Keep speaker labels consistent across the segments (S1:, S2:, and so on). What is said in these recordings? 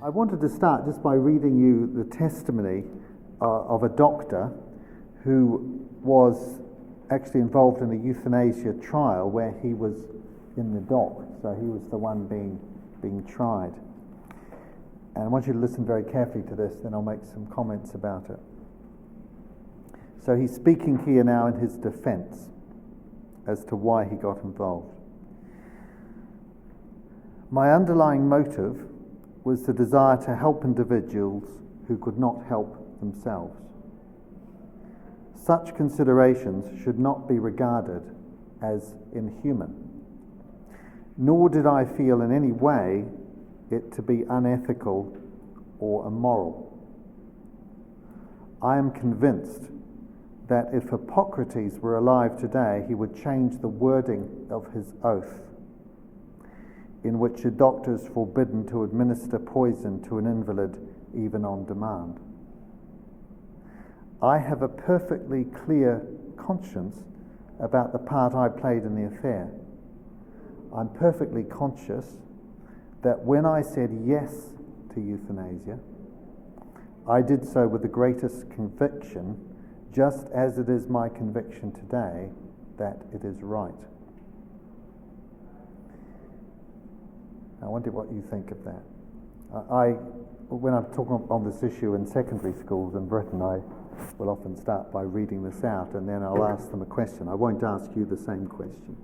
S1: I wanted to start just by reading you the testimony of a doctor who was actually involved in a euthanasia trial where he was in the dock, so he was the one being tried. And I want you to listen very carefully to this, then I'll make some comments about it. So he's speaking here now in his defense as to why he got involved. My underlying motive was the desire to help individuals who could not help themselves. Such considerations should not be regarded as inhuman, nor did I feel in any way it to be unethical or immoral. I am convinced that if Hippocrates were alive today, he would change the wording of his oath, in which a doctor is forbidden to administer poison to an invalid even on demand. I have a perfectly clear conscience about the part I played in the affair. I'm perfectly conscious that when I said yes to euthanasia, I did so with the greatest conviction, just as it is my conviction today that it is right. I wonder what you think of that. When I'm talking on this issue in secondary schools in Britain, I will often start by reading this out, and then I'll ask them a question. I won't ask you the same question,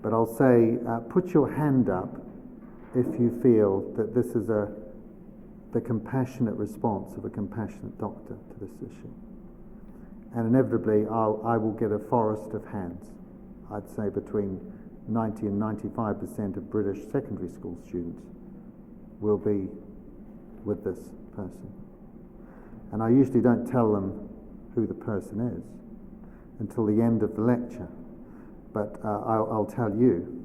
S1: but I'll say, put your hand up if you feel that this is the compassionate response of a compassionate doctor to this issue. And inevitably, I will get a forest of hands. I'd say between 90 and 95% of British secondary school students will be with this person. And I usually don't tell them who the person is until the end of the lecture, but I'll tell you.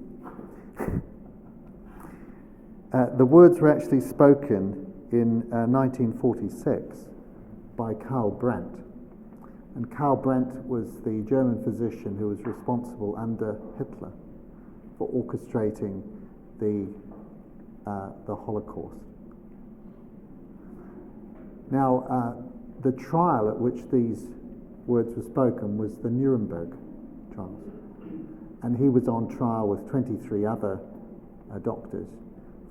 S1: The words were actually spoken in 1946 by Karl Brandt. And Karl Brandt was the German physician who was responsible under Hitler for orchestrating the Holocaust. Now, the trial at which these words were spoken was the Nuremberg trials, and he was on trial with 23 other doctors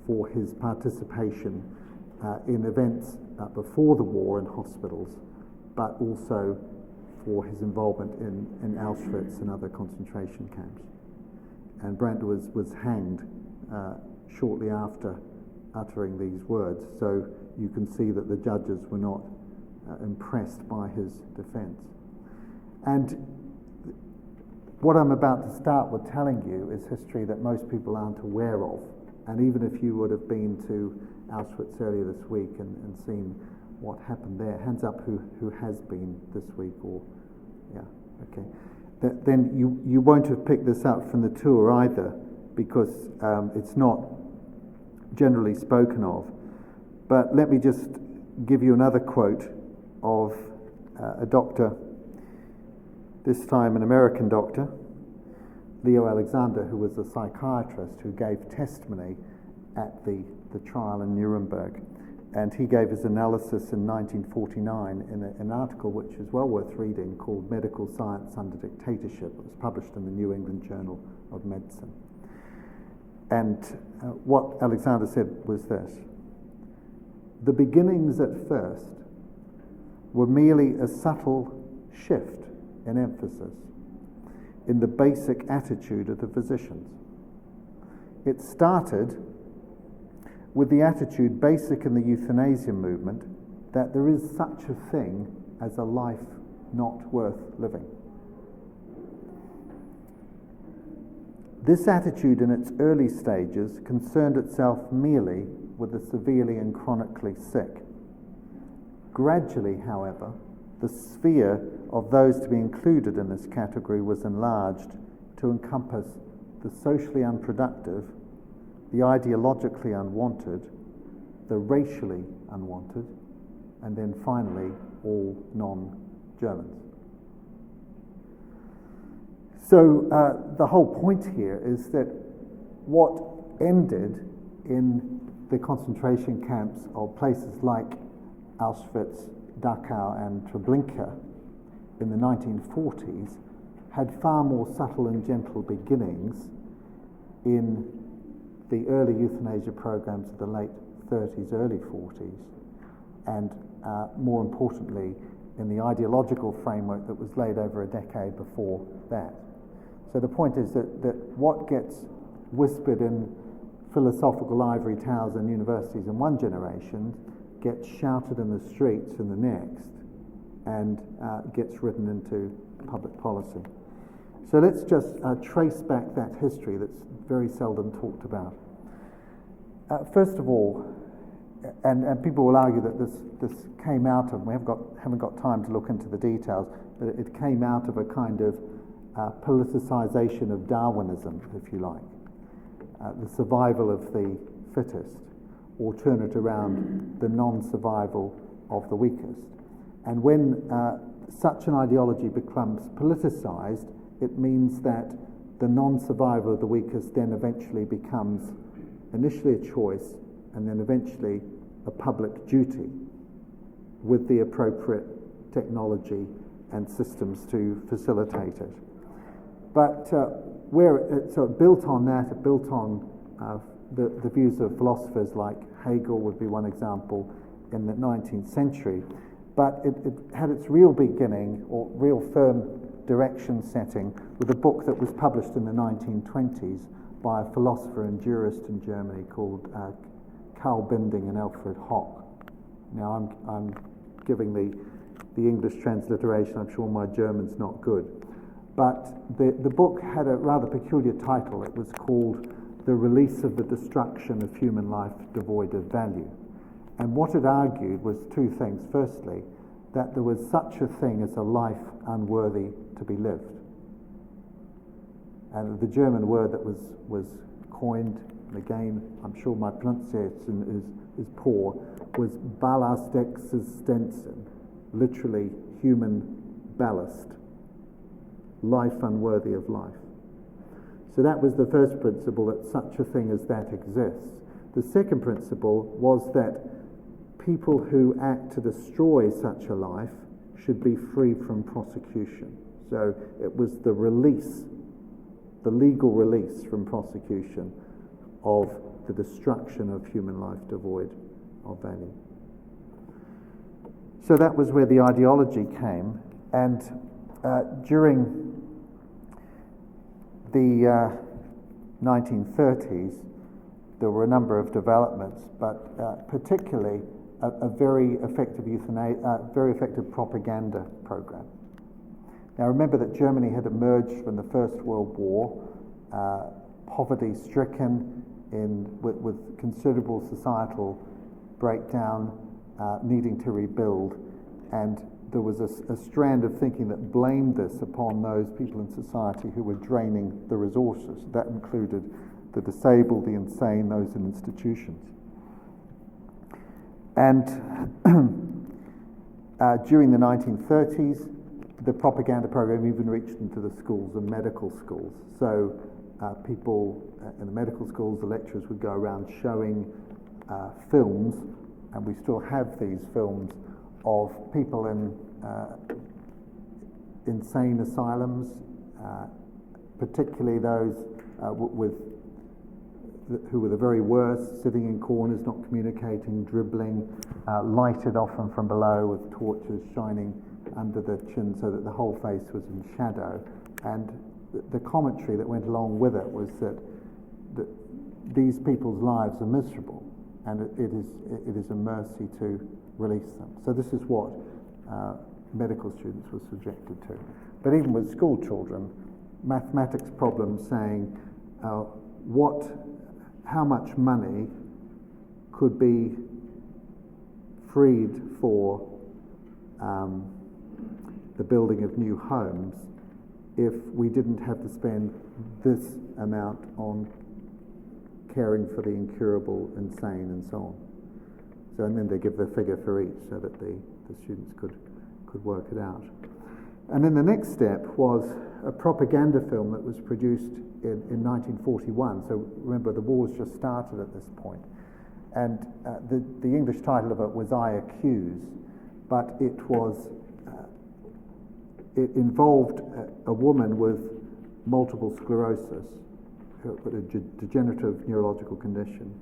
S1: for his participation in events before the war in hospitals, but also for his involvement in Auschwitz and other concentration camps. And Brandt was hanged shortly after uttering these words, so you can see that the judges were not impressed by his defense. And what I'm about to start with telling you is history that most people aren't aware of, and even if you would have been to Auschwitz earlier this week and seen what happened there, hands up who has been this week, or yeah, okay. Then you won't have picked this up from the tour either, because it's not generally spoken of. But let me just give you another quote of a doctor, this time an American doctor, Leo Alexander, who was a psychiatrist who gave testimony at the trial in Nuremberg. And he gave his analysis in 1949 in an article which is well worth reading, called Medical Science Under Dictatorship. It was published in the New England Journal of Medicine. And what Alexander said was this: the beginnings at first were merely a subtle shift in emphasis in the basic attitude of the physicians. It started with the attitude basic in the euthanasia movement that there is such a thing as a life not worth living. This attitude in its early stages concerned itself merely with the severely and chronically sick. Gradually, however, the sphere of those to be included in this category was enlarged to encompass the socially unproductive, the ideologically unwanted, the racially unwanted, and then finally all non-Germans. So the whole point here is that what ended in the concentration camps of places like Auschwitz, Dachau and Treblinka in the 1940s had far more subtle and gentle beginnings in the early euthanasia programs of the late 30s, early 40s, and more importantly, in the ideological framework that was laid over a decade before that. So the point is that what gets whispered in philosophical ivory towers and universities in one generation gets shouted in the streets in the next, and gets written into public policy. So let's just trace back that history that's very seldom talked about. First of all, and people will argue that this came out of, we haven't got time to look into the details, but it came out of a kind of politicization of Darwinism, if you like. The survival of the fittest, or turn it around, the non-survival of the weakest. And when such an ideology becomes politicized, it means that the non-survival of the weakest then eventually becomes initially a choice and then eventually a public duty with the appropriate technology and systems to facilitate it. But so it built on that, it built on the views of philosophers like Hegel would be one example in the 19th century. But it had its real beginning, or real firm direction setting, with a book that was published in the 1920s by a philosopher and jurist in Germany called Karl Binding and Alfred Hock. Now I'm giving the English transliteration, I'm sure my German's not good. But the book had a rather peculiar title. It was called The Release of the Destruction of Human Life Devoid of Value. And what it argued was two things. Firstly, that there was such a thing as a life unworthy to be lived. And the German word that was coined, and again, I'm sure my pronunciation is poor, was Ballastexistenzien, literally human ballast, life unworthy of life. So that was the first principle, that such a thing as that exists. The second principle was that people who act to destroy such a life should be free from prosecution. So it was the release, the legal release from prosecution of the destruction of human life devoid of value. So that was where the ideology came, and during the 1930s there were a number of developments, but particularly a very effective very effective propaganda program. Now remember that Germany had emerged from the First World War, poverty-stricken, with considerable societal breakdown, needing to rebuild, and there was a strand of thinking that blamed this upon those people in society who were draining the resources. That included the disabled, the insane, those in institutions. And during the 1930s, the propaganda program even reached into the schools and medical schools. So people in the medical schools, the lecturers would go around showing films, and we still have these films, of people in insane asylums, particularly those who were the very worst, sitting in corners, not communicating, dribbling, lighted often from below with torches shining under the chin so that the whole face was in shadow. And the commentary that went along with it was that these people's lives are miserable, and it is a mercy to release them. So this is what medical students were subjected to. But even with school children, mathematics problems saying how much money could be freed for the building of new homes if we didn't have to spend this amount on caring for the incurable, insane, and so on. So, and then they give the figure for each so that the students could work it out. And then the next step was a propaganda film that was produced in 1941. So remember, the war's just started at this point. And the English title of it was I Accuse, but it involved a woman with multiple sclerosis, a degenerative neurological condition,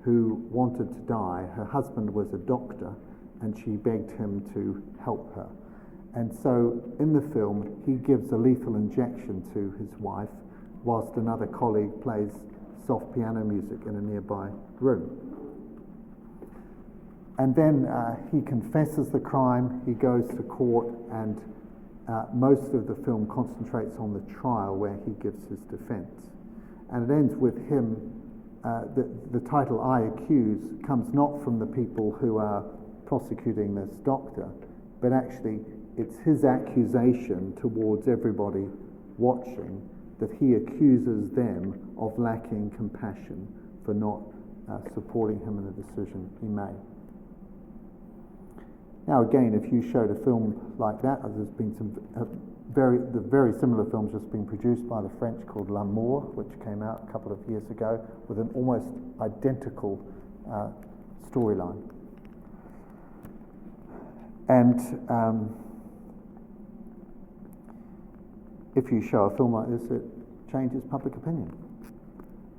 S1: who wanted to die. Her husband was a doctor, and she begged him to help her. And so in the film, he gives a lethal injection to his wife, whilst another colleague plays soft piano music in a nearby room. And then he confesses the crime, he goes to court, and most of the film concentrates on the trial where he gives his defense. And it ends with him, the title I Accuse comes not from the people who are prosecuting this doctor, but actually it's his accusation towards everybody watching that he accuses them of lacking compassion for not supporting him in the decision he made. Now again, if you showed a film like that, there's been some very similar films just being produced by the French called L'Amour, which came out a couple of years ago with an almost identical storyline. And if you show a film like this, it changes public opinion.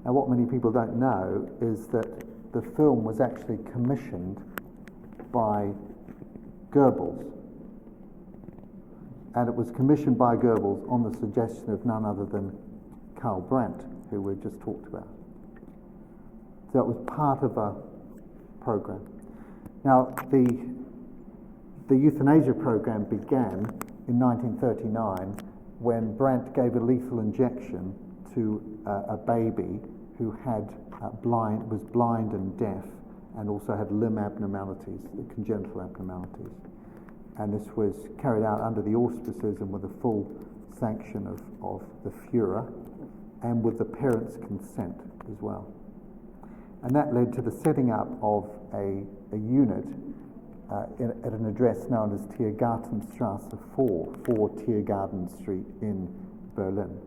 S1: Now, what many people don't know is that the film was actually commissioned by Goebbels, and it was commissioned by Goebbels on the suggestion of none other than Karl Brandt, who we just talked about. So it was part of a program. Now, the euthanasia program began in 1939 when Brandt gave a lethal injection to a baby who was blind and deaf, and also had limb abnormalities, congenital abnormalities. And this was carried out under the auspices and with the full sanction of the Führer, and with the parents' consent as well. And that led to the setting up of a unit at an address known as Tiergartenstrasse 4 Tiergarten Street in Berlin.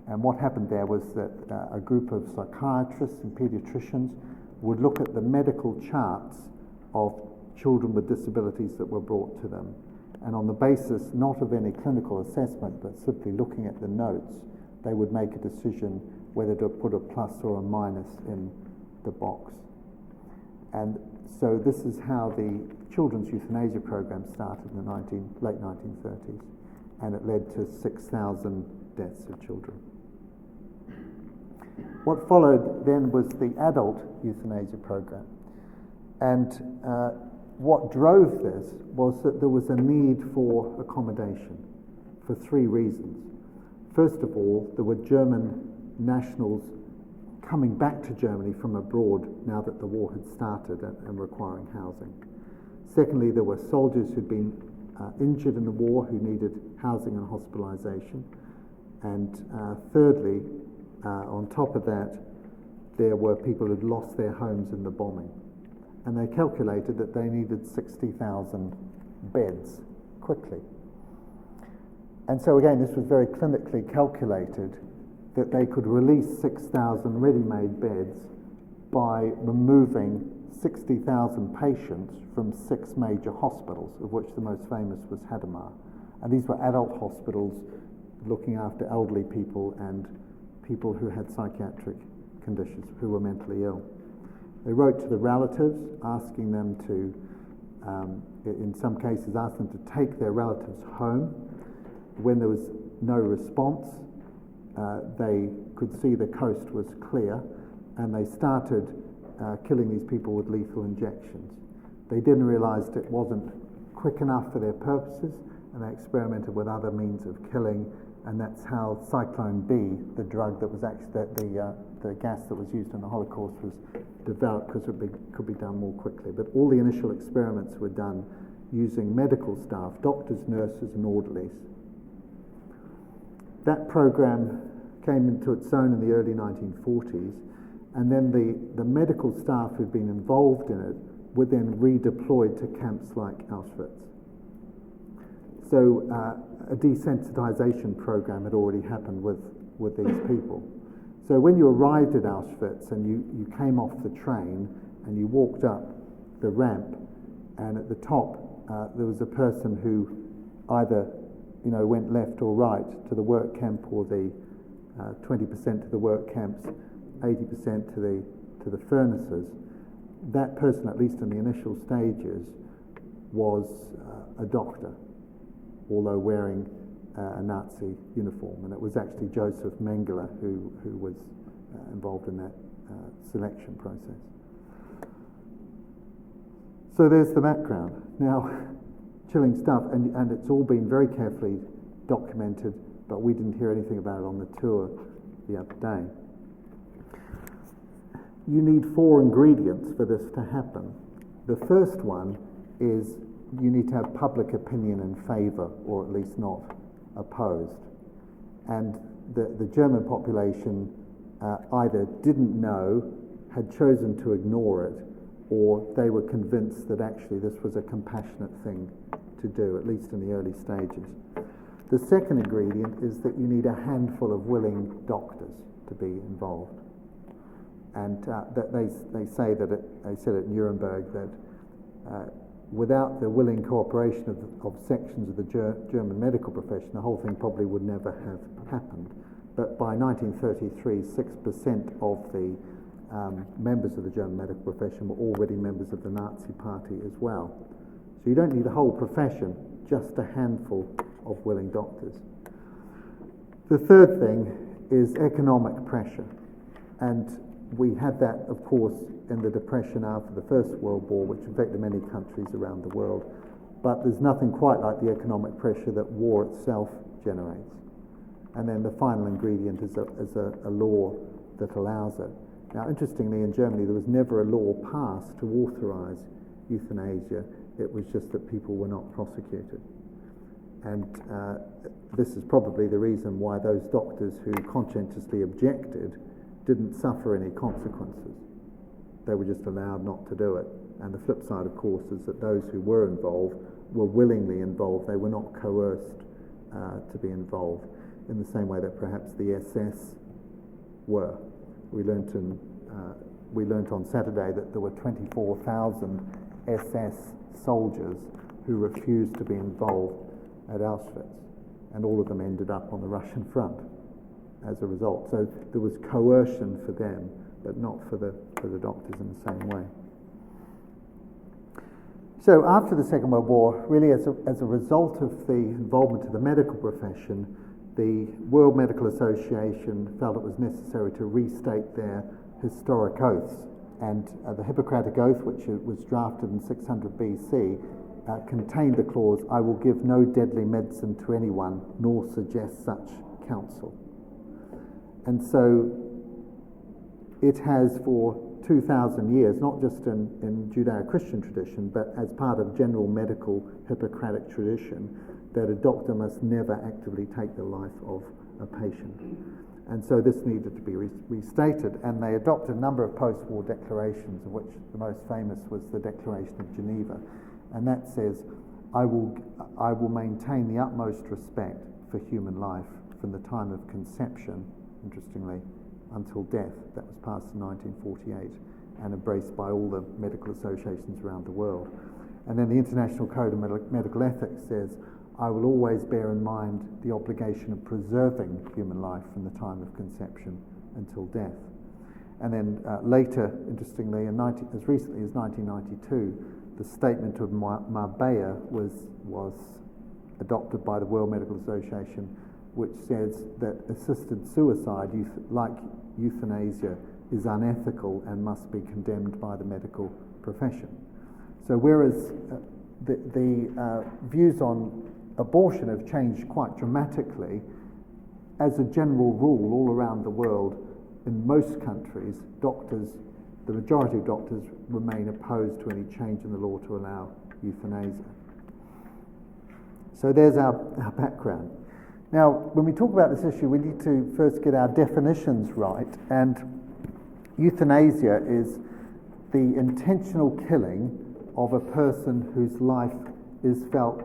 S1: And what happened there was that a group of psychiatrists and pediatricians would look at the medical charts of children with disabilities that were brought to them. And on the basis not of any clinical assessment, but simply looking at the notes, they would make a decision whether to put a plus or a minus in the box. And so this is how the children's euthanasia program started in the late 1930s, and it led to 6,000 deaths of children. What followed then was the adult euthanasia program. And what drove this was that there was a need for accommodation for three reasons. First of all, there were German nationals coming back to Germany from abroad now that the war had started and requiring housing. Secondly, there were soldiers who'd been injured in the war who needed housing and hospitalization. And thirdly, on top of that, there were people who'd lost their homes in the bombing. And they calculated that they needed 60,000 beds quickly. And so again, this was very clinically calculated that they could release 6,000 ready-made beds by removing 60,000 patients from 6 major hospitals, of which the most famous was Hadamar. And these were adult hospitals looking after elderly people and people who had psychiatric conditions, who were mentally ill. They wrote to the relatives, asking them to, in some cases, ask them to take their relatives home. When there was no response, they could see the coast was clear, and they started killing these people with lethal injections. They didn't realize it wasn't quick enough for their purposes, and they experimented with other means of killing, and that's how Cyclone B, the drug that was actually the gas that was used in the Holocaust, was developed because it could be done more quickly. But all the initial experiments were done using medical staff, doctors, nurses, and orderlies. That program came into its own in the early 1940s, and then the medical staff who'd been involved in it were then redeployed to camps like Auschwitz. So a desensitization program had already happened with these people. So when you arrived at Auschwitz and you came off the train and you walked up the ramp, and at the top there was a person who either went left or right to the work camp, or the 20% to the work camps, 80% to the furnaces. That person, at least in the initial stages, was a doctor, although wearing a Nazi uniform, and it was actually Joseph Mengele who was involved in that selection process. So there's the background. Now, chilling stuff, and it's all been very carefully documented, but we didn't hear anything about it on the tour the other day. You need 4 ingredients for this to happen. The first one is you need to have public opinion in favour, or at least not opposed. And the German population either didn't know, had chosen to ignore it, or they were convinced that actually this was a compassionate thing to do, at least in the early stages. The second ingredient is that you need a handful of willing doctors to be involved. And that they say that they said at Nuremberg that without the willing cooperation of sections of the German medical profession, the whole thing probably would never have happened. But by 1933, 6% of the members of the German medical profession were already members of the Nazi Party as well. So you don't need the whole profession, just a handful of willing doctors. The third thing is economic pressure. And we had that, of course, in the Depression after the First World War, which affected many countries around the world. But there's nothing quite like the economic pressure that war itself generates. And then the final ingredient is a law that allows it. Now, interestingly, in Germany, there was never a law passed to authorize euthanasia. It was just that people were not prosecuted. And this is probably the reason why those doctors who conscientiously objected didn't suffer any consequences. They were just allowed not to do it. And the flip side, of course, is that those who were involved were willingly involved. They were not coerced to be involved, in the same way that perhaps the SS were. We learnt on Saturday that there were 24,000 SS soldiers who refused to be involved at Auschwitz, and all of them ended up on the Russian front as a result. So there was coercion for them, but not for the doctors in the same way. So after the Second World War, really as a result of the involvement of the medical profession, the World Medical Association felt it was necessary to restate their historic oaths. And the Hippocratic Oath, which was drafted in 600 BC, contained the clause, "I will give no deadly medicine to anyone, nor suggest such counsel." And so it has for 2,000 years, not just in Judeo-Christian tradition, but as part of general medical Hippocratic tradition, that a doctor must never actively take the life of a patient. And so this needed to be restated, and they adopted a number of post-war declarations, of which the most famous was the Declaration of Geneva. And that says, I will maintain the utmost respect for human life from the time of conception, interestingly, until death. That was passed in 1948 and embraced by all the medical associations around the world. And then the International Code of Medical Ethics says, I will always bear in mind the obligation of preserving human life from the time of conception until death. And then later, interestingly, as recently as 1992, the Statement of Marbella was adopted by the World Medical Association, which says that assisted suicide, like euthanasia, is unethical and must be condemned by the medical profession. So whereas the views on abortion have changed quite dramatically, as a general rule all around the world, in most countries, the majority of doctors remain opposed to any change in the law to allow euthanasia. So there's our background. Now, when we talk about this issue, we need to first get our definitions right, and euthanasia is the intentional killing of a person whose life is felt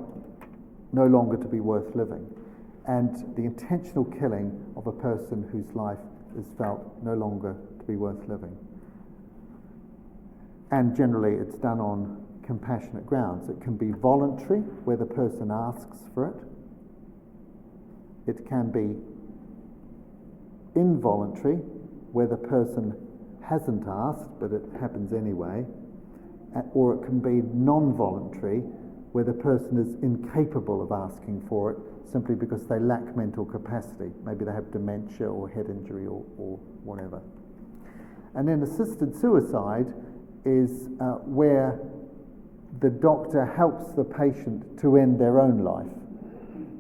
S1: no longer to be worth living, and the intentional killing of a person whose life is felt no longer to be worth living. and generally it's done on compassionate grounds. It can be voluntary, where the person asks for it. It can be involuntary, where the person hasn't asked, but it happens anyway. Or it can be non-voluntary, where the person is incapable of asking for it simply because they lack mental capacity. Maybe they have dementia or head injury or whatever. And then assisted suicide is where the doctor helps the patient to end their own life.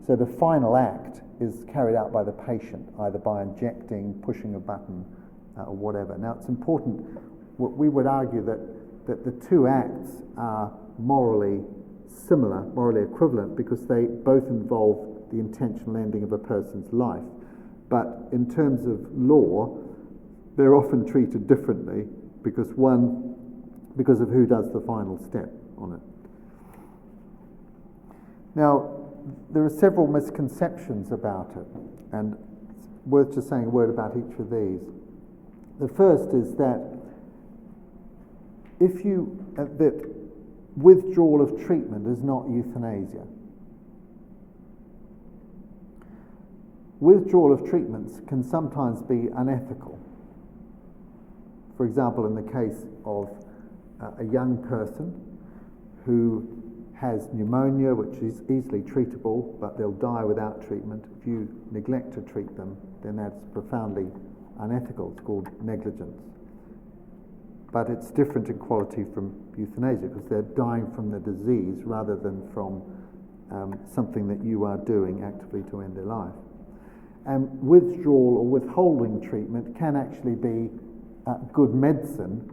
S1: So the final act is carried out by the patient, either by injecting, pushing a button, or whatever. Now it's important, we would argue that the two acts are morally similar, morally equivalent, because they both involve the intentional ending of a person's life. But in terms of law, they're often treated differently because of who does the final step on it. Now, there are several misconceptions about it, and it's worth just saying a word about each of these. The first is that that withdrawal of treatment is not euthanasia. Withdrawal of treatments can sometimes be unethical. For example, in the case of a young person who has pneumonia, which is easily treatable, but they'll die without treatment. If you neglect to treat them, then that's profoundly unethical. It's called negligence. But it's different in quality from euthanasia, because they're dying from the disease rather than from something that you are doing actively to end their life. And withdrawal or withholding treatment can actually be good medicine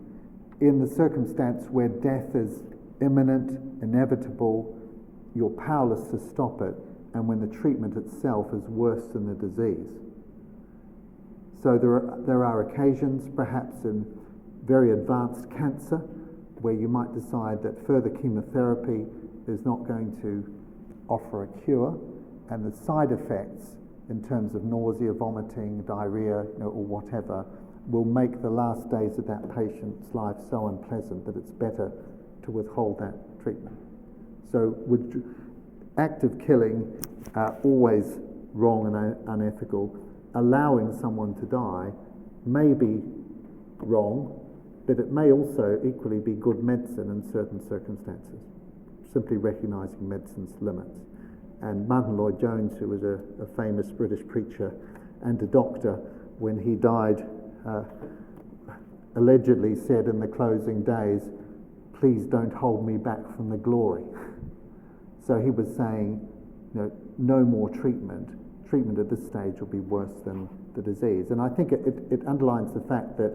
S1: in the circumstance where death is imminent, inevitable, you're powerless to stop it, and when the treatment itself is worse than the disease. So there are occasions, perhaps in very advanced cancer, where you might decide that further chemotherapy is not going to offer a cure, and the side effects in terms of nausea, vomiting, diarrhea, or whatever, will make the last days of that patient's life so unpleasant that it's better to withhold that treatment. So with active killing, always wrong and unethical. Allowing someone to die may be wrong, but it may also equally be good medicine in certain circumstances, simply recognising medicine's limits. And Martin Lloyd-Jones, who was a famous British preacher and a doctor, when he died, allegedly said in the closing days, "Please don't hold me back from the glory." So he was saying, no more treatment. Treatment at this stage will be worse than the disease. And I think it underlines the fact that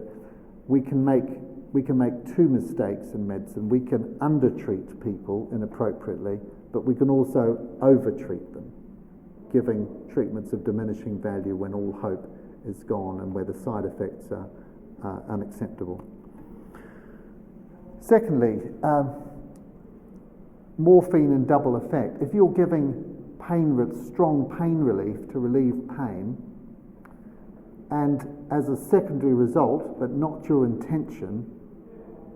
S1: we can make two mistakes in medicine. We can undertreat people inappropriately, but we can also overtreat them, giving treatments of diminishing value when all hope is gone and where the side effects are unacceptable. Secondly, morphine and double effect. If you're giving strong pain relief to relieve pain, and as a secondary result, but not your intention,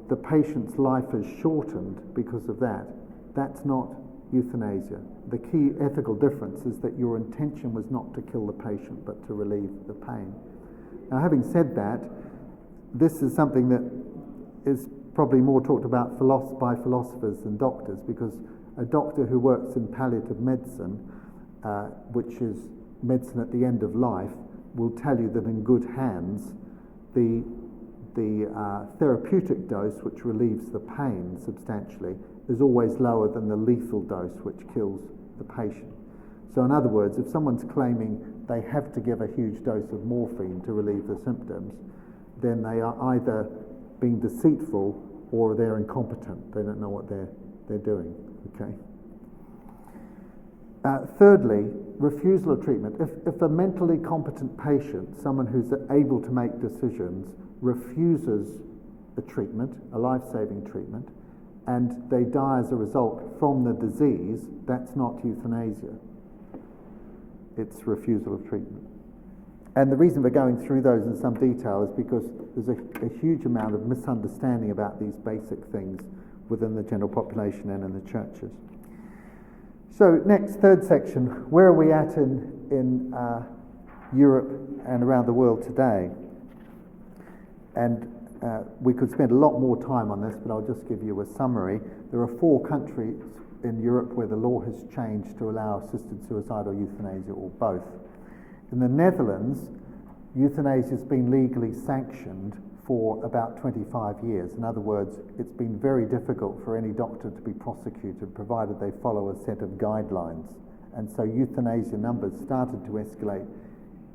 S1: the patient's life is shortened because of that, that's not euthanasia. The key ethical difference is that your intention was not to kill the patient, but to relieve the pain. Now, having said that, this is something that is probably more talked about by philosophers than doctors, because a doctor who works in palliative medicine, which is medicine at the end of life, will tell you that in good hands, the therapeutic dose, which relieves the pain substantially, is always lower than the lethal dose, which kills the patient. So in other words, if someone's claiming they have to give a huge dose of morphine to relieve the symptoms, then they are either being deceitful or they're incompetent. They don't know what they're doing. Okay. Thirdly, refusal of treatment. If a mentally competent patient, someone who's able to make decisions, refuses a treatment, a life-saving treatment, and they die as a result from the disease, that's not euthanasia. It's refusal of treatment. And the reason we're going through those in some detail is because there's a huge amount of misunderstanding about these basic things within the general population and in the churches. So next, third section, where are we at in Europe and around the world today? And we could spend a lot more time on this, but I'll just give you a summary. There are 4 countries in Europe where the law has changed to allow assisted suicide or euthanasia or both. In the Netherlands, euthanasia has been legally sanctioned for about 25 years. In other words, it's been very difficult for any doctor to be prosecuted provided they follow a set of guidelines. And so euthanasia numbers started to escalate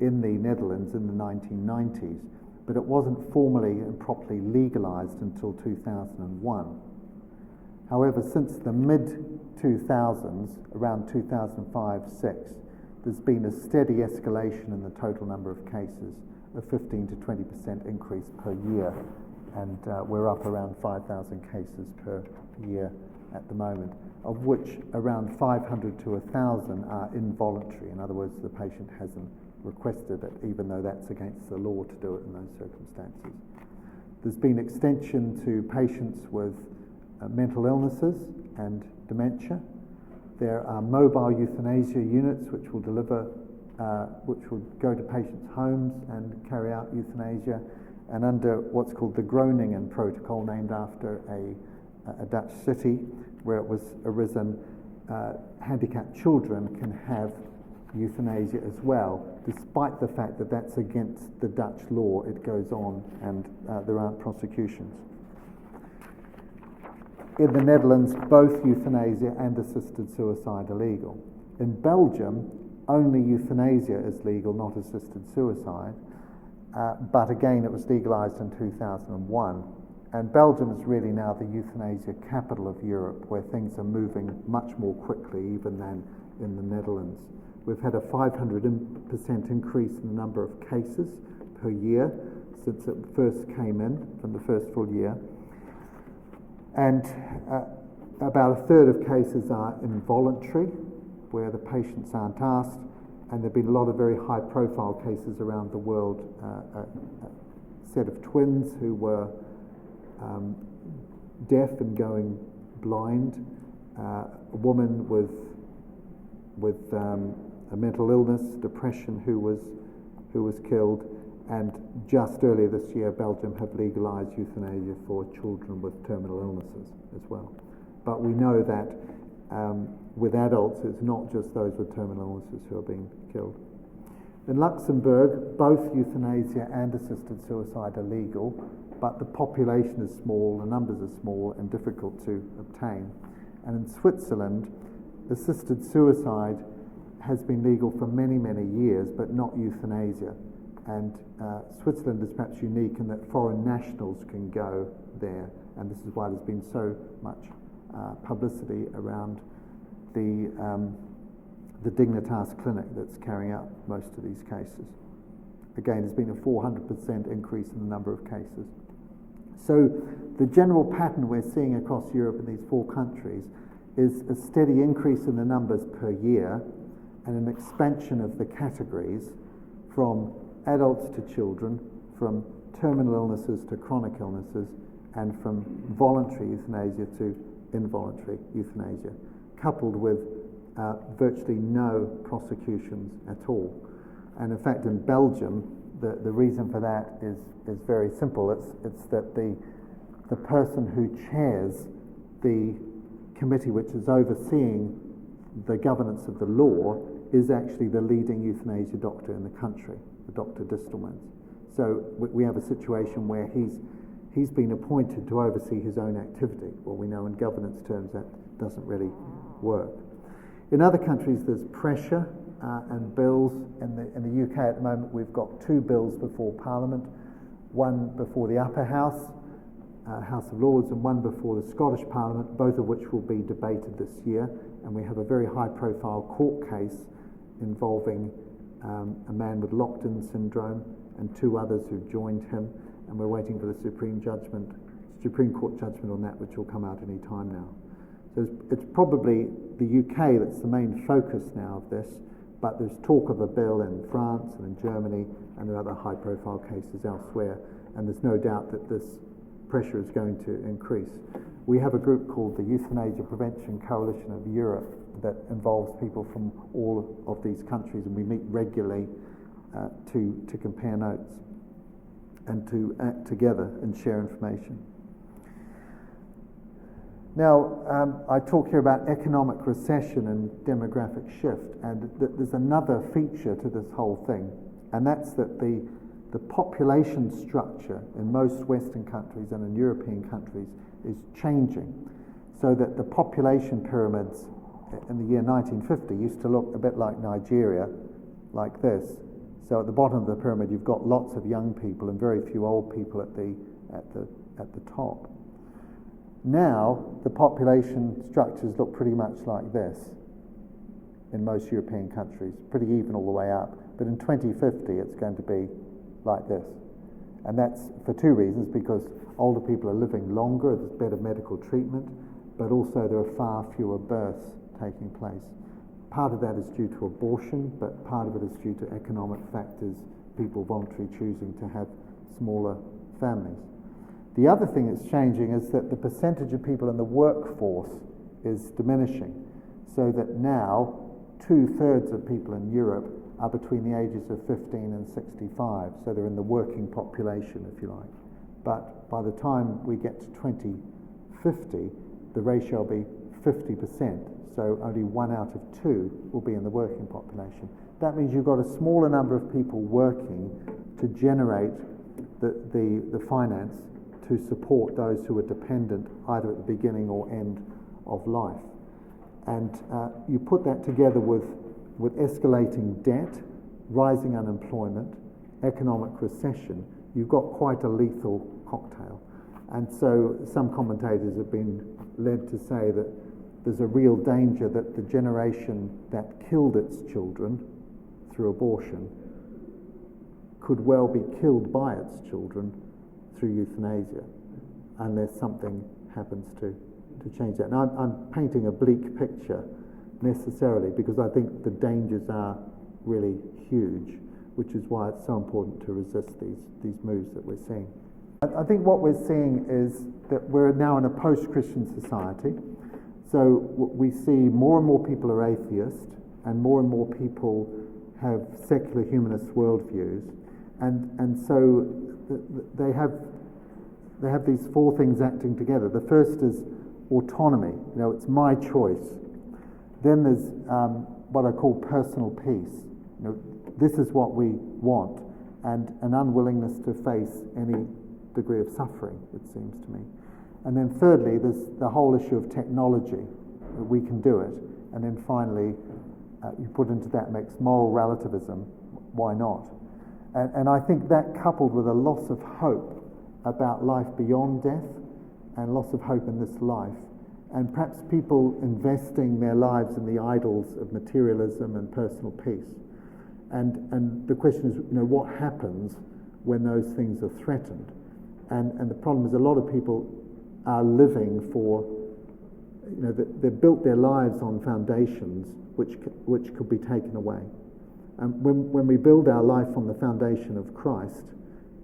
S1: in the Netherlands in the 1990s, but it wasn't formally and properly legalised until 2001. However, since the mid-2000s, around 2005-06, there's been a steady escalation in the total number of cases, a 15 to 20% increase per year, and we're up around 5,000 cases per year at the moment, of which around 500 to 1,000 are involuntary. In other words, the patient hasn't requested it, even though that's against the law to do it in those circumstances. There's been extension to patients with mental illnesses and dementia. There are mobile euthanasia units which will which will go to patients' homes and carry out euthanasia, and under what's called the Groningen Protocol, named after a Dutch city where it was arisen, handicapped children can have euthanasia as well, despite the fact that that's against the Dutch law. It goes on, and there aren't prosecutions. In the Netherlands, both euthanasia and assisted suicide are legal. In Belgium, only euthanasia is legal, not assisted suicide. But again, it was legalised in 2001. And Belgium is really now the euthanasia capital of Europe, where things are moving much more quickly even than in the Netherlands. We've had a 500% increase in the number of cases per year since it first came in, from the first full year. And about a third of cases are involuntary, where the patients aren't asked, and there have been a lot of very high-profile cases around the world. A set of twins who were deaf and going blind, a woman with a mental illness, depression, who was killed, and just earlier this year, Belgium have legalised euthanasia for children with terminal illnesses as well. But we know that with adults, it's not just those with terminal illnesses who are being killed. In Luxembourg, both euthanasia and assisted suicide are legal, but the population is small, the numbers are small and difficult to obtain. And in Switzerland, assisted suicide has been legal for many, many years, but not euthanasia. And Switzerland is perhaps unique in that foreign nationals can go there, and this is why there's been so much publicity around the Dignitas clinic that's carrying out most of these cases. Again, there's been a 400% increase in the number of cases. So the general pattern we're seeing across Europe in these 4 countries is a steady increase in the numbers per year and an expansion of the categories from adults to children, from terminal illnesses to chronic illnesses, and from voluntary euthanasia to involuntary euthanasia, coupled with virtually no prosecutions at all. And in fact, in Belgium, the reason for that is very simple. It's that the person who chairs the committee which is overseeing the governance of the law is actually the leading euthanasia doctor in the country, the Dr. Distelmans. So we have a situation where he's been appointed to oversee his own activity. Well, we know in governance terms that doesn't really work. In other countries, there's pressure and bills. In the UK at the moment, we've got 2 bills before Parliament, one before the Upper House, House of Lords, and one before the Scottish Parliament, both of which will be debated this year. And we have a very high-profile court case involving a man with locked-in syndrome and 2 others who've joined him, and we're waiting for the Supreme Court judgment on that, which will come out any time now. So it's probably the UK that's the main focus now of this, But there's talk of a bill in France and in Germany, and there are other high-profile cases elsewhere, and there's no doubt that this pressure is going to increase. We have a group called the Euthanasia Prevention Coalition of Europe that involves people from all of these countries, and we meet regularly to compare notes and to act together and share information. Now, I talk here about economic recession and demographic shift, and there's another feature to this whole thing, and that's that the population structure in most Western countries and in European countries is changing, so that the population pyramids in the year 1950 used to look a bit like Nigeria, like this. So at the bottom of the pyramid you've got lots of young people and very few old people at the top. Now the population structures look pretty much like this in most European countries, pretty even all the way up. But in 2050 it's going to be like this. And that's for two reasons: because older people are living longer, there's better medical treatment, but also there are far fewer births taking place. Part of that is due to abortion, but part of it is due to economic factors, people voluntarily choosing to have smaller families. The other thing that's changing is that the percentage of people in the workforce is diminishing, so that now 2/3 of people in Europe are between the ages of 15 and 65, so they're in the working population, if you like. But by the time we get to 2050, the ratio will be 50%, so only 1 out of 2 will be in the working population. That means you've got a smaller number of people working to generate the finance to support those who are dependent either at the beginning or end of life. And you put that together with escalating debt, rising unemployment, economic recession, you've got quite a lethal cocktail. And so some commentators have been led to say that there's a real danger that the generation that killed its children through abortion could well be killed by its children through euthanasia, unless something happens to change that. Now, I'm painting a bleak picture necessarily, because I think the dangers are really huge, which is why it's so important to resist these moves that we're seeing. I think what we're seeing is that we're now in a post-Christian society, so we see more and more people are atheist, and more people have secular humanist worldviews, and so they have these four things acting together. The first is autonomy. It's my choice. Then there's what I call personal peace. This is what we want, and an unwillingness to face any degree of suffering, it seems to me. And then thirdly, there's the whole issue of technology. We can do it. And then finally, you put into that mix moral relativism. Why not? And I think that, coupled with a loss of hope about life beyond death and loss of hope in this life, and perhaps people investing their lives in the idols of materialism and personal peace. And the question is, what happens when those things are threatened? And the problem is a lot of people are living for, they've built their lives on foundations which could be taken away. And when we build our life on the foundation of Christ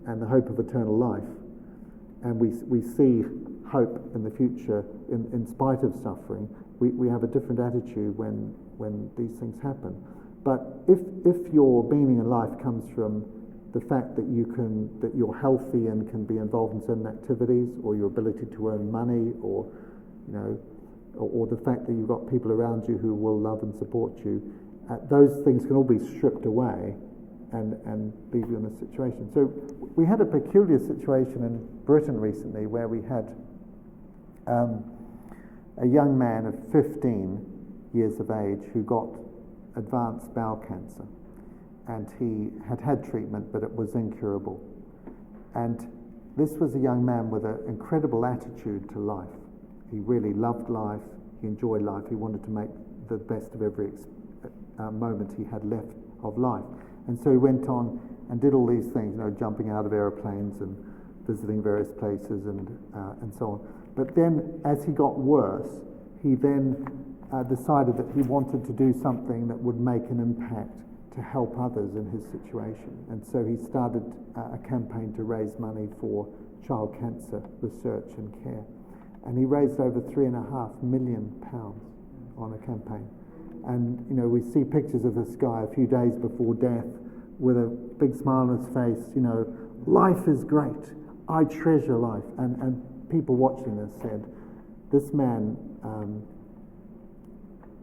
S1: and the hope of eternal life, and we see hope in the future in spite of suffering, we have a different attitude when these things happen. But if your meaning in life comes from the fact that you're healthy and can be involved in certain activities, or your ability to earn money, or the fact that you've got people around you who will love and support you, those things can all be stripped away and leave you in a situation. So we had a peculiar situation in Britain recently where we had a young man of 15 years of age who got advanced bowel cancer, and he had treatment, but it was incurable. And this was a young man with an incredible attitude to life. He really loved life, he enjoyed life, he wanted to make the best of every moment he had left of life. And so he went on and did all these things, jumping out of aeroplanes and visiting various places and so on. But then, as he got worse, he then decided that he wanted to do something that would make an impact to help others in his situation. And so he started a campaign to raise money for child cancer research and care. And he raised over £3.5 million on a campaign. And, you know, we see pictures of this guy a few days before death with a big smile on his face, you know, life is great, I treasure life. And people watching this said, this man,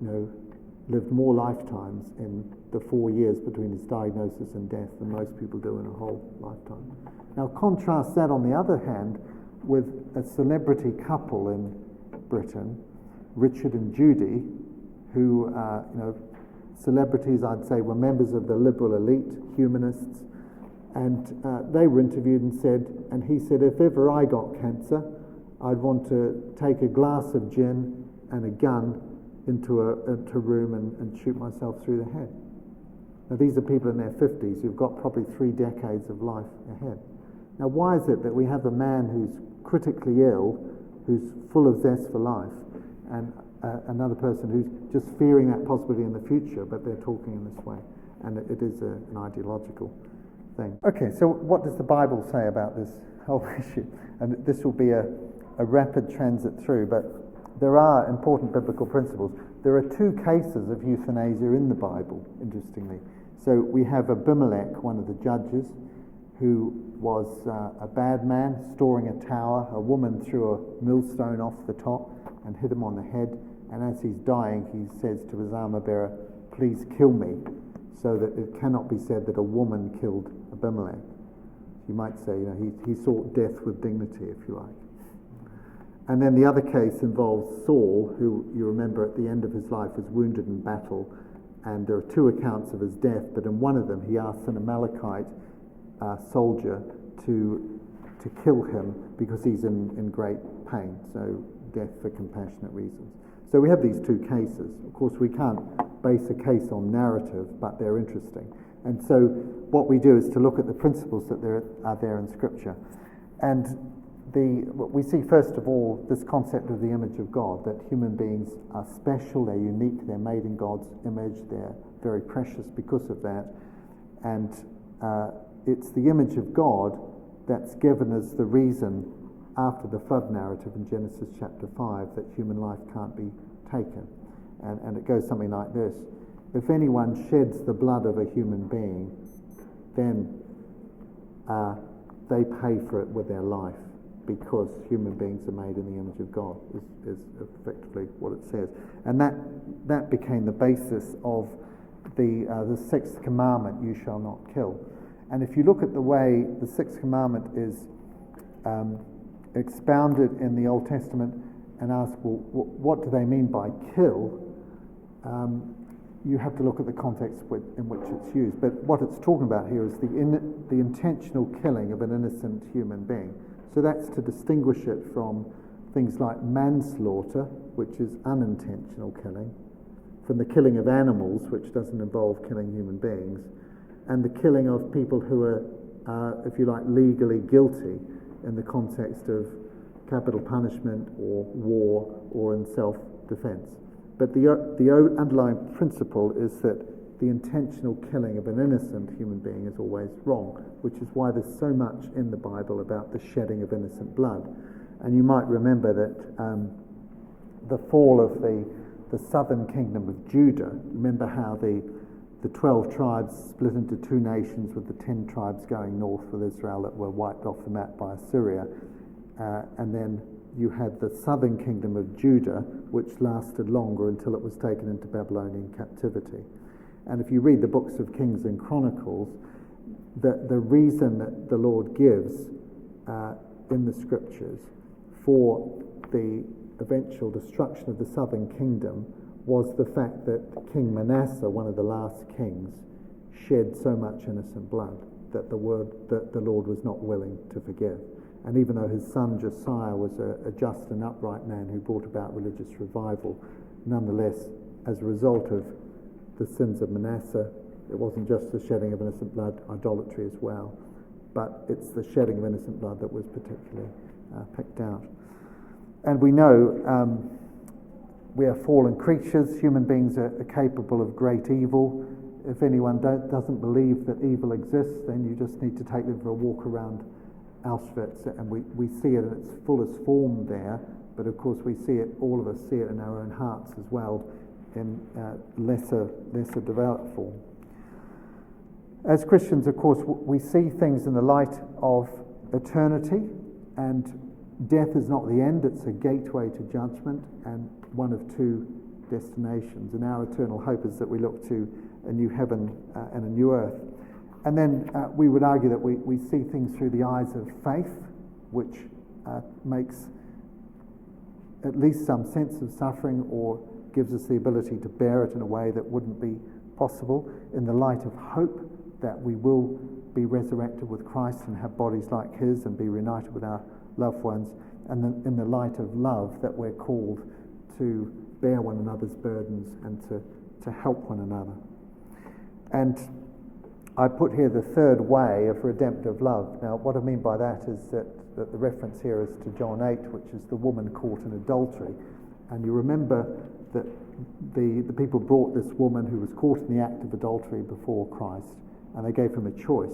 S1: you know, lived more lifetimes in the 4 years between his diagnosis and death than most people do in a whole lifetime. Now contrast that, on the other hand, with a celebrity couple in Britain, Richard and Judy, who, you know, celebrities, I'd say, were members of the liberal elite, humanists, and they were interviewed and said, and he said, if ever I got cancer, I'd want to take a glass of gin and a gun into a room and shoot myself through the head. Now these are people in their 50s who've got probably 3 decades of life ahead. Now why is it that we have a man who's critically ill, who's full of zest for life, and another person who's just fearing that possibility in the future, but they're talking in this way? And it is an ideological thing. Okay, so what does the Bible say about this whole issue? And this will be a rapid transit through, but there are important biblical principles. There are 2 cases of euthanasia in the Bible, interestingly. So we have Abimelech, one of the judges, who was a bad man, storing a tower. A woman threw a millstone off the top and hit him on the head. And as he's dying, he says to his armor bearer, please kill me, so that it cannot be said that a woman killed Abimelech. You might say, you know, he sought death with dignity, if you like. And then the other case involves Saul, who you remember at the end of his life was wounded in battle, and there are 2 accounts of his death, but in one of them he asks an Amalekite soldier to kill him because he's in great pain, so death for compassionate reasons. So we have these 2 cases. Of course, we can't base a case on narrative, but they're interesting. And so what we do is to look at the principles that are there in Scripture. And we see, first of all, this concept of the image of God, that human beings are special, they're unique, they're made in God's image, they're very precious because of that. And it's the image of God that's given us the reason, after the flood narrative in Genesis chapter 5, that human life can't be taken. And it goes something like this. If anyone sheds the blood of a human being, then they pay for it with their life, because human beings are made in the image of God, is effectively what it says. And that became the basis of the 6th commandment, you shall not kill. And if you look at the way the 6th commandment is expounded in the Old Testament and ask, well, what do they mean by kill? You have to look at the context in which it's used. But what it's talking about here is the intentional killing of an innocent human being. So that's to distinguish it from things like manslaughter, which is unintentional killing, from the killing of animals, which doesn't involve killing human beings, and the killing of people who are, if you like, legally guilty in the context of capital punishment or war or in self-defense. But the underlying principle is that the intentional killing of an innocent human being is always wrong, which is why there's so much in the Bible about the shedding of innocent blood. And you might remember that the fall of the southern kingdom of Judah, remember how the 12 tribes split into 2 nations, with the 10 tribes going north with Israel that were wiped off the map by Assyria. And then you had the southern kingdom of Judah, which lasted longer until it was taken into Babylonian captivity. And if you read the books of Kings and Chronicles, the reason that the Lord gives in the Scriptures for the eventual destruction of the southern kingdom was the fact that King Manasseh, one of the last kings, shed so much innocent blood that the Lord was not willing to forgive. And even though his son Josiah was a just and upright man who brought about religious revival, nonetheless, as a result of the sins of Manasseh, it wasn't just the shedding of innocent blood, idolatry as well, but it's the shedding of innocent blood that was particularly picked out. And we know we are fallen creatures. Human beings are capable of great evil. If anyone doesn't believe that evil exists, then you just need to take them for a walk around Auschwitz, and we see it in its fullest form there. But of course, we see it. All of us see it in our own hearts as well, in lesser developed form. As Christians, of course, we see things in the light of eternity, and death is not the end. It's a gateway to judgment and one of two destinations. And our eternal hope is that we look to a new heaven and a new earth. And then we would argue that we see things through the eyes of faith, which makes at least some sense of suffering, or gives us the ability to bear it in a way that wouldn't be possible, in the light of hope that we will be resurrected with Christ and have bodies like his and be reunited with our loved ones, and then in the light of love that we're called to bear one another's burdens and to help one another. And I put here the third way of redemptive love. Now, what I mean by that is that the reference here is to John 8, which is the woman caught in adultery. And you remember that the people brought this woman who was caught in the act of adultery before Christ, and they gave him a choice.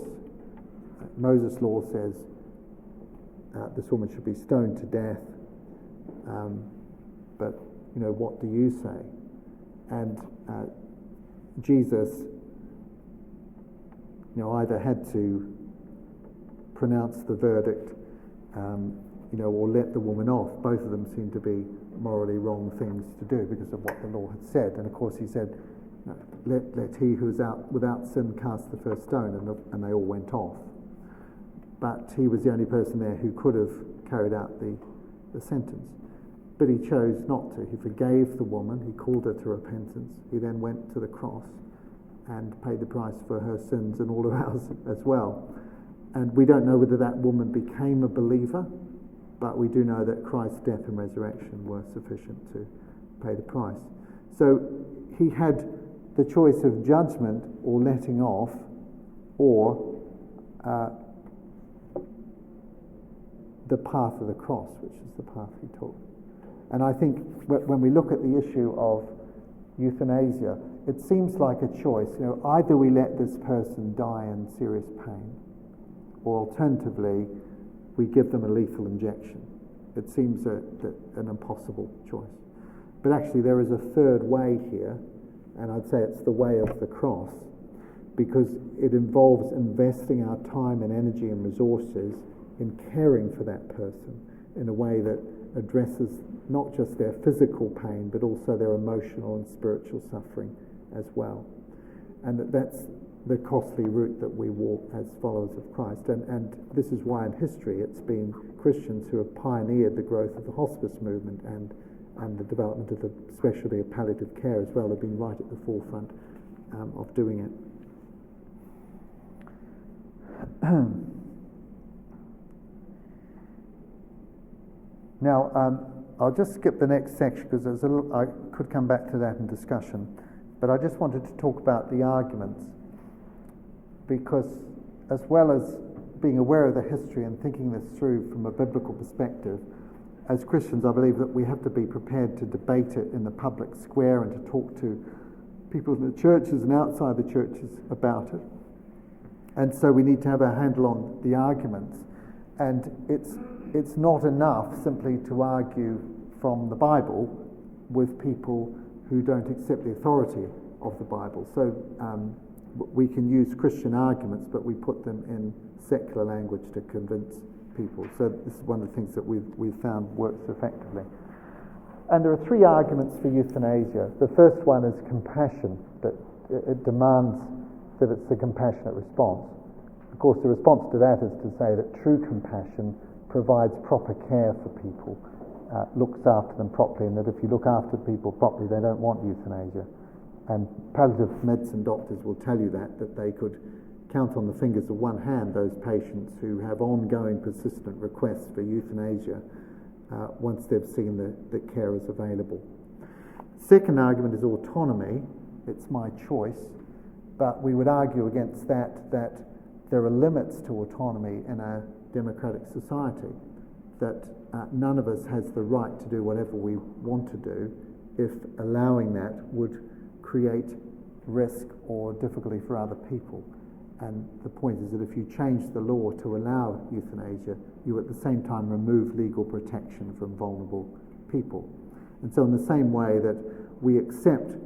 S1: Moses' law says this woman should be stoned to death, but what do you say? And Jesus either had to pronounce the verdict, or let the woman off. Both of them seemed to be morally wrong things to do because of what the law had said. And of course he said, let he who is out without sin cast the first stone, and they all went off. But he was the only person there who could have carried out the sentence. But he chose not to. He forgave the woman, he called her to repentance. He then went to the cross and paid the price for her sins and all of ours as well. And we don't know whether that woman became a believer, but we do know that Christ's death and resurrection were sufficient to pay the price. So he had the choice of judgment or letting off, or the path of the cross, which is the path he took. And I think when we look at the issue of euthanasia, it seems like a choice. Either we let this person die in serious pain, or alternatively, we give them a lethal injection. It seems an impossible choice. But actually, there is a third way here, and I'd say it's the way of the cross, because it involves investing our time and energy and resources in caring for that person in a way that addresses not just their physical pain, but also their emotional and spiritual suffering as well. And that's the costly route that we walk as followers of Christ. And this is why in history it's been Christians who have pioneered the growth of the hospice movement and the development of the specialty of palliative care as well. They've been right at the forefront of doing it. Now, I'll just skip the next section because I could come back to that in discussion, but I just wanted to talk about the arguments, because as well as being aware of the history and thinking this through from a biblical perspective, as Christians I believe that we have to be prepared to debate it in the public square and to talk to people in the churches and outside the churches about it. And so we need to have a handle on the arguments. And it's not enough simply to argue from the Bible with people who don't accept the authority of the Bible. So we can use Christian arguments, but we put them in secular language to convince people. So this is one of the things that we've found works effectively. And there are three arguments for euthanasia. The first one is compassion, that it demands that it's a compassionate response. Of course, the response to that is to say that true compassion provides proper care for people, looks after them properly, and that if you look after people properly, they don't want euthanasia. And palliative medicine doctors will tell you that they could count on the fingers of one hand those patients who have ongoing persistent requests for euthanasia once they've seen that care is available. Second argument is autonomy. It's my choice, but we would argue against that there are limits to autonomy in a democratic society, that none of us has the right to do whatever we want to do, if allowing that would create risk or difficulty for other people. And the point is that if you change the law to allow euthanasia, you at the same time remove legal protection from vulnerable people. And so in the same way that we accept,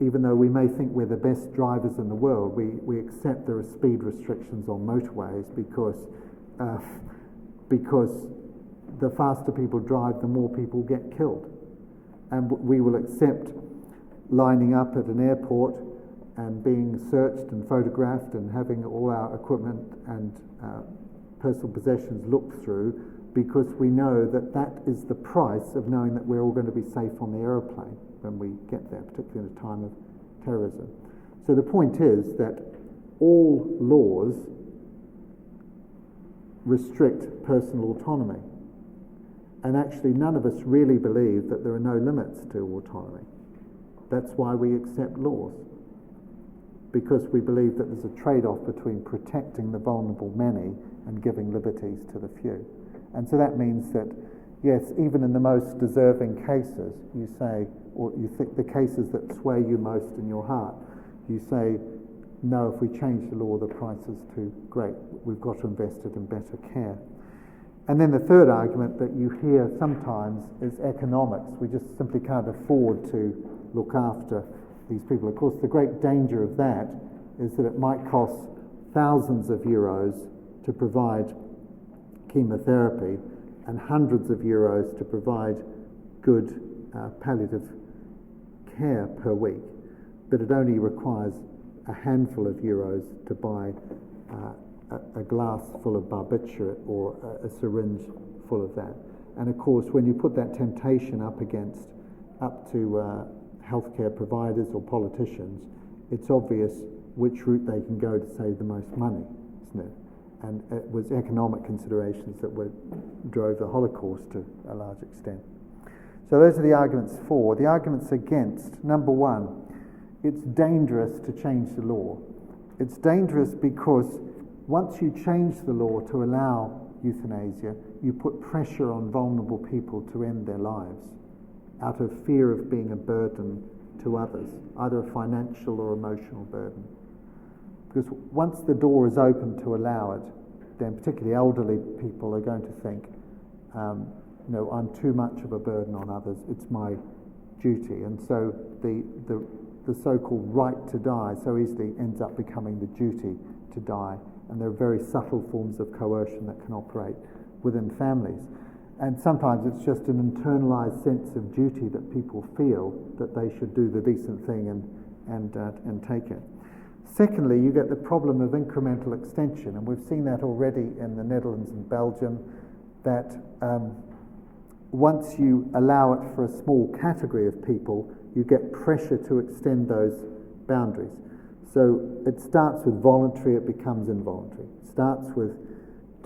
S1: even though we may think we're the best drivers in the world, we accept there are speed restrictions on motorways because the faster people drive, the more people get killed. And we will accept lining up at an airport and being searched and photographed and having all our equipment and personal possessions looked through, because we know that that is the price of knowing that we're all going to be safe on the aeroplane when we get there, particularly in a time of terrorism. So the point is that all laws restrict personal autonomy. And actually none of us really believe that there are no limits to autonomy. That's why we accept laws, because we believe that there's a trade-off between protecting the vulnerable many and giving liberties to the few. And so that means that, yes, even in the most deserving cases, you say, or you think the cases that sway you most in your heart, you say, no, if we change the law, the price is too great. We've got to invest it in better care. And then the third argument that you hear sometimes is economics. We just simply can't afford to look after these people. Of course, the great danger of that is that it might cost thousands of euros to provide chemotherapy and hundreds of euros to provide good palliative care per week, but it only requires a handful of euros to buy a glass full of barbiturate or a syringe full of that. And of course, when you put that temptation up to healthcare providers or politicians, it's obvious which route they can go to save the most money, isn't it? And it was economic considerations that drove the Holocaust to a large extent. So those are the arguments for. The arguments against: number one, it's dangerous to change the law. It's dangerous because once you change the law to allow euthanasia, you put pressure on vulnerable people to end their lives out of fear of being a burden to others, either a financial or emotional burden. Because once the door is open to allow it, then particularly elderly people are going to think, I'm too much of a burden on others, it's my duty. And so the so-called right to die so easily ends up becoming the duty to die. And there are very subtle forms of coercion that can operate within families. And sometimes it's just an internalized sense of duty that people feel that they should do the decent thing and take it. Secondly, you get the problem of incremental extension, and we've seen that already in the Netherlands and Belgium, that once you allow it for a small category of people, you get pressure to extend those boundaries. So it starts with voluntary, it becomes involuntary. It starts with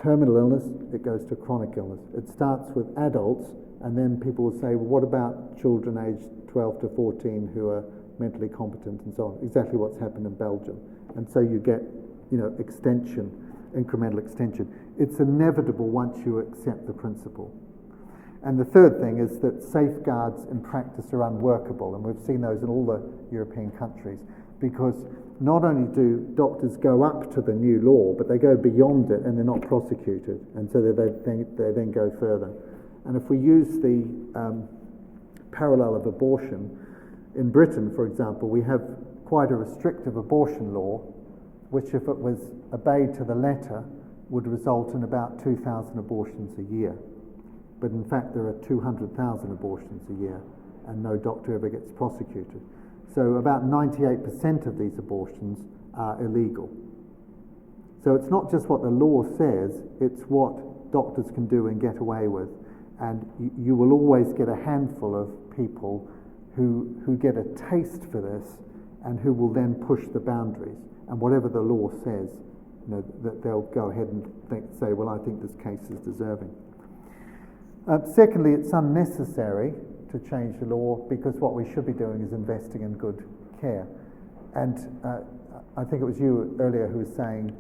S1: terminal illness, it goes to chronic illness. It starts with adults, and then people will say, well, what about children aged 12 to 14 who are mentally competent and so on? Exactly what's happened in Belgium. And so you get, extension, incremental extension. It's inevitable once you accept the principle. And the third thing is that safeguards in practice are unworkable, and we've seen those in all the European countries, because not only do doctors go up to the new law, but they go beyond it and they're not prosecuted, and so they then go further. And if we use the parallel of abortion, in Britain, for example, we have quite a restrictive abortion law, which, if it was obeyed to the letter, would result in about 2,000 abortions a year. But in fact, there are 200,000 abortions a year, and no doctor ever gets prosecuted. So about 98% of these abortions are illegal. So it's not just what the law says, it's what doctors can do and get away with. And you will always get a handful of people who get a taste for this and who will then push the boundaries. And whatever the law says, that they'll go ahead and say, well, I think this case is deserving. Secondly, it's unnecessary to change the law, because what we should be doing is investing in good care. And I think it was you earlier who was saying,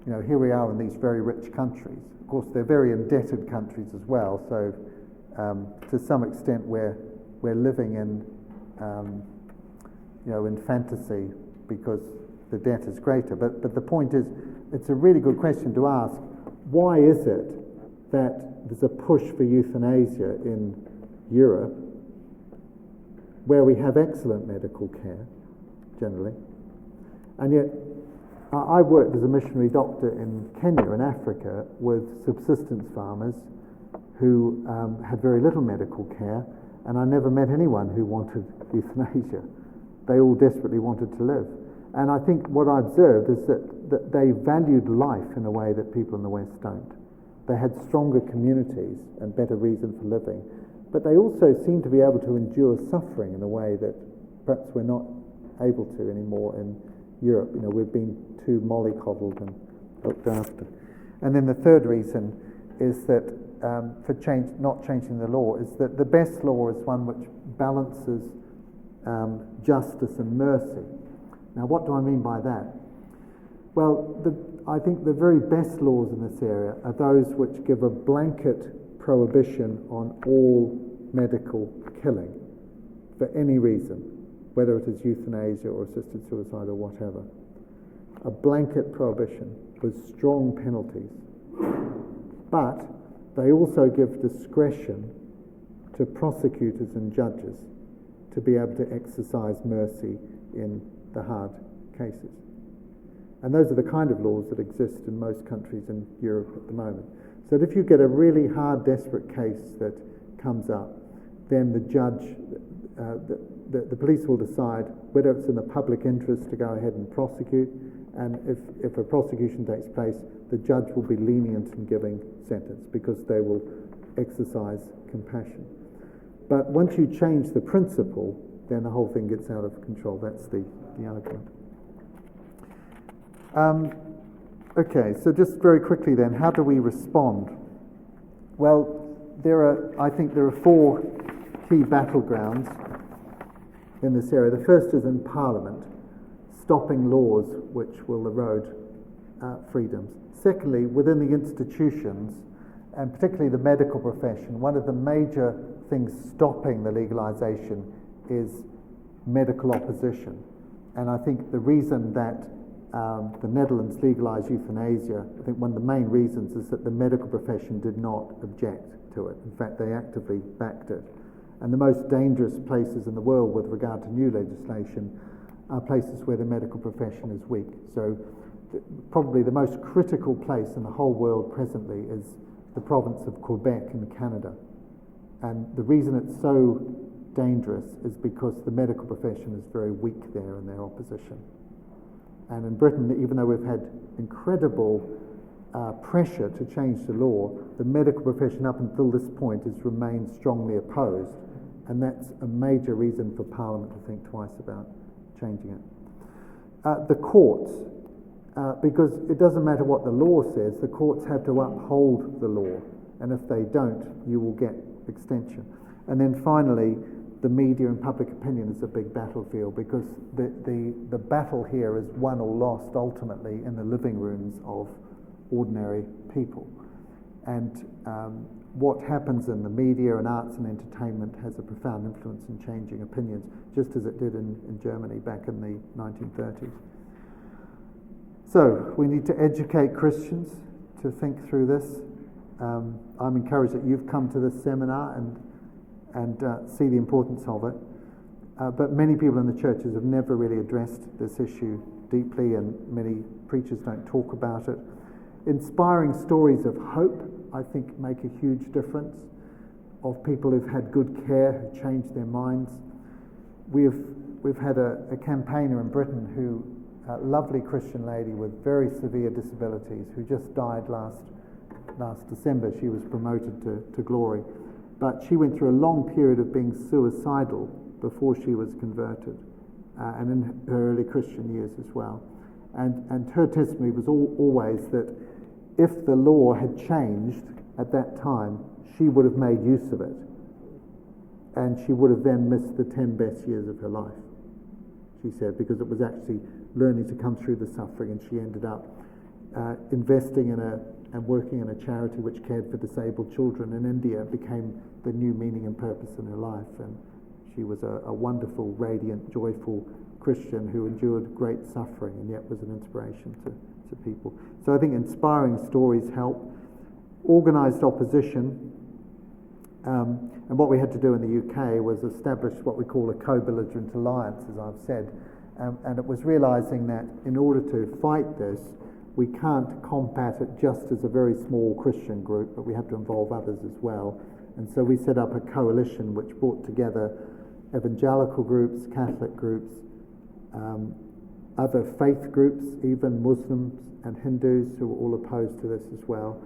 S1: here we are in these very rich countries. Of course, they're very indebted countries as well, so to some extent we're living in in fantasy because the debt is greater. But the point is, it's a really good question to ask. Why is it that there's a push for euthanasia in Europe, where we have excellent medical care, generally, and yet I worked as a missionary doctor in Kenya, in Africa, with subsistence farmers who had very little medical care, and I never met anyone who wanted euthanasia. They all desperately wanted to live. And I think what I observed is that they valued life in a way that people in the West don't. They had stronger communities and better reason for living, but they also seemed to be able to endure suffering in a way that perhaps we're not able to anymore in Europe. We've been too mollycoddled and looked after. And then the third reason is that for not changing the law is that the best law is one which balances justice and mercy. Now, what do I mean by that? Well, I think the very best laws in this area are those which give a blanket prohibition on all medical killing for any reason, whether it is euthanasia or assisted suicide or whatever. A blanket prohibition with strong penalties. But they also give discretion to prosecutors and judges to be able to exercise mercy in the hard cases. And those are the kind of laws that exist in most countries in Europe at the moment. So that if you get a really hard, desperate case that comes up, then the judge, the police will decide whether it's in the public interest to go ahead and prosecute, and if a prosecution takes place, the judge will be lenient in giving sentence because they will exercise compassion. But once you change the principle, then the whole thing gets out of control. That's the argument. Okay, so just very quickly then, how do we respond? Well, I think there are four key battlegrounds in this area. The first is in Parliament, stopping laws which will erode freedoms. Secondly, within the institutions, and particularly the medical profession, one of the major things stopping the legalisation is medical opposition. And I think the reason that the Netherlands legalised euthanasia, I think one of the main reasons is that the medical profession did not object to it. In fact, they actively backed it. And the most dangerous places in the world with regard to new legislation are places where the medical profession is weak. So probably the most critical place in the whole world presently is the province of Quebec in Canada. And the reason it's so dangerous is because the medical profession is very weak there in their opposition. And in Britain, even though we've had incredible pressure to change the law, the medical profession up until this point has remained strongly opposed, and that's a major reason for Parliament to think twice about changing it. The courts, because it doesn't matter what the law says, the courts have to uphold the law, and if they don't, you will get extension. And then finally, the media and public opinion is a big battlefield, because the battle here is won or lost ultimately in the living rooms of ordinary people. And what happens in the media and arts and entertainment has a profound influence in changing opinions, just as it did in Germany back in the 1930s. So we need to educate Christians to think through this. I'm encouraged that you've come to this seminar and see the importance of it. But many people in the churches have never really addressed this issue deeply, and many preachers don't talk about it. Inspiring stories of hope, I think, make a huge difference, of people who've had good care, who've changed their minds. We've had a campaigner in Britain who, a lovely Christian lady with very severe disabilities, who just died last December. She was promoted to glory. But she went through a long period of being suicidal before she was converted, and in her early Christian years as well. And her testimony was always that if the law had changed at that time, she would have made use of it. And she would have then missed the 10 best years of her life, she said, because it was actually learning to come through the suffering, and she ended up investing in and working in a charity which cared for disabled children in India. Became the new meaning and purpose in her life, and She was a wonderful, radiant, joyful Christian who endured great suffering and yet was an inspiration to people. So I think inspiring stories help. Organised opposition, and what we had to do in the UK was establish what we call a co-belligerent alliance, as I've said, and it was realising that in order to fight this, we can't combat it just as a very small Christian group, but we have to involve others as well. And so we set up a coalition which brought together evangelical groups, Catholic groups, other faith groups, even Muslims and Hindus who were all opposed to this as well,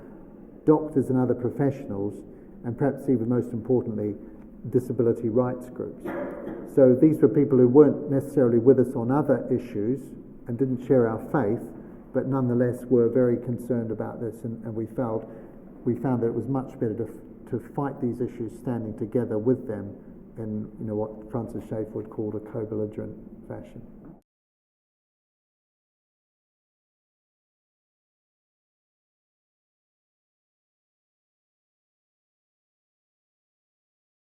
S1: doctors and other professionals, and perhaps even most importantly, disability rights groups. So these were people who weren't necessarily with us on other issues and didn't share our faith, but nonetheless were very concerned about this, and we found that it was much better to fight these issues standing together with them in what Francis Schaeffer would call a co-belligerent fashion.